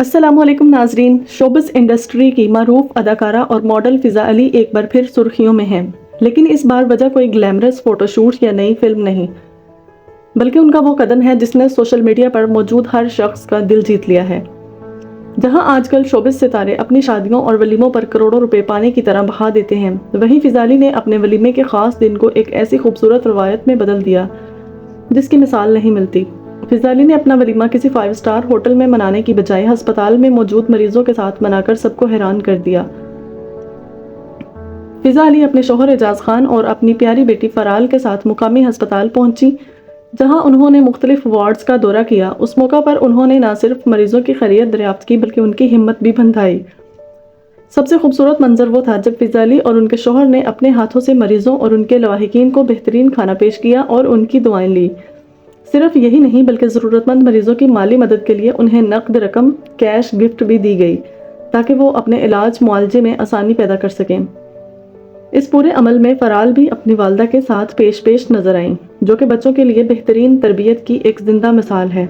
अस्सलाम वालेकुम नाजरीन। शोबिस इंडस्ट्री की मारूफ अदाकारा और मॉडल फिजा अली एक बार फिर सुर्खियों में हैं, लेकिन इस बार वजह कोई ग्लैमरस फोटोशूट या नई फिल्म नहीं, बल्कि उनका वो कदम है जिसने सोशल मीडिया पर मौजूद हर शख्स का दिल जीत लिया है। जहां आजकल शोबिस सितारे अपनी शादियों और वलीमों पर करोड़ों रुपए पानी की तरह बहा देते हैं, वहीं फिजा अली ने अपने वलीमे के खास दिन को एक ऐसी खूबसूरत रवायत में बदल दिया जिसकी मिसाल नहीं मिलती। फिजा अली ने अपना वलीमा किसी 5 स्टार होटल में मनाने की बजाय अस्पताल में मौजूद मरीजों के साथ मनाकर सबको हैरान कर दिया। फिजा अली अपने शौहर एजाज खान और अपनी प्यारी बेटी फराल के साथ मुकामी अस्पताल पहुंची, जहां उन्होंने मुख्तलिफ वार्ड्स का दौरा किया। उस मौका पर उन्होंने न सिर्फ मरीजों की खैरियत दरियाफ्त की, बल्कि उनकी हिम्मत भी बंधाई। सबसे खूबसूरत मंजर वो था जब फिजा अली और उनके शौहर ने अपने हाथों से मरीजों और उनके लवाहिकीन को बेहतरीन खाना पेश किया और उनकी दुआएं ली। सिर्फ यही नहीं, बल्कि ज़रूरतमंद मरीजों की माली मदद के लिए उन्हें नकद रकम कैश गिफ्ट भी दी गई, ताकि वो अपने इलाज मुआलजे में आसानी पैदा कर सकें। इस पूरे अमल में फराल भी अपनी वालदा के साथ पेश नजर आईं, जो कि बच्चों के लिए बेहतरीन तरबियत की एक जिंदा मिसाल है।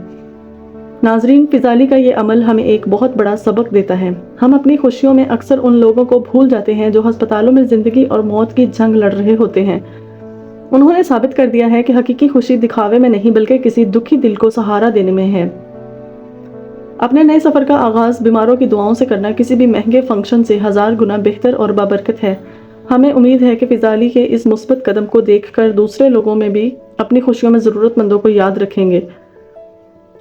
नाजरीन, फिजा अली का ये अमल हमें एक बहुत बड़ा सबक देता है। हम अपनी खुशियों में अक्सर उन लोगों को भूल जाते हैं जो अस्पतालों में जिंदगी और मौत की जंग लड़ रहे होते हैं। उन्होंने साबित कर दिया है कि हकीकी खुशी दिखावे में नहीं, बल्कि किसी दुखी दिल को सहारा देने में है। अपने नए सफर का आगाज बीमारों की दुआओं से करना किसी भी महंगे फंक्शन से 1000 गुना बेहतर और बाबरकत है। हमें उम्मीद है कि फिजा अली के इस मुस्बत कदम को देखकर दूसरे लोगों में भी अपनी खुशियों में ज़रूरतमंदों को याद रखेंगे।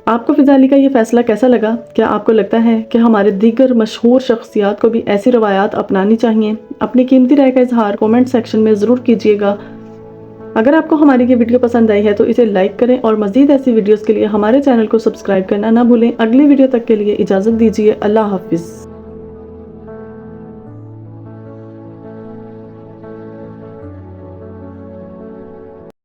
आपको फिजा अली का ये फैसला कैसा लगा? क्या आपको लगता है कि हमारे दीगर मशहूर शख्सियात को भी ऐसी रवायात अपनानी चाहिए? अपनी कीमती राय का इजहार कमेंट सेक्शन में ज़रूर कीजिएगा। अगर आपको हमारी ये वीडियो पसंद आई है तो इसे लाइक करें और मज़ीद ऐसी वीडियोस के लिए हमारे चैनल को सब्सक्राइब करना ना भूलें। अगली वीडियो तक के लिए इजाज़त दीजिए। अल्लाह हाफिज़।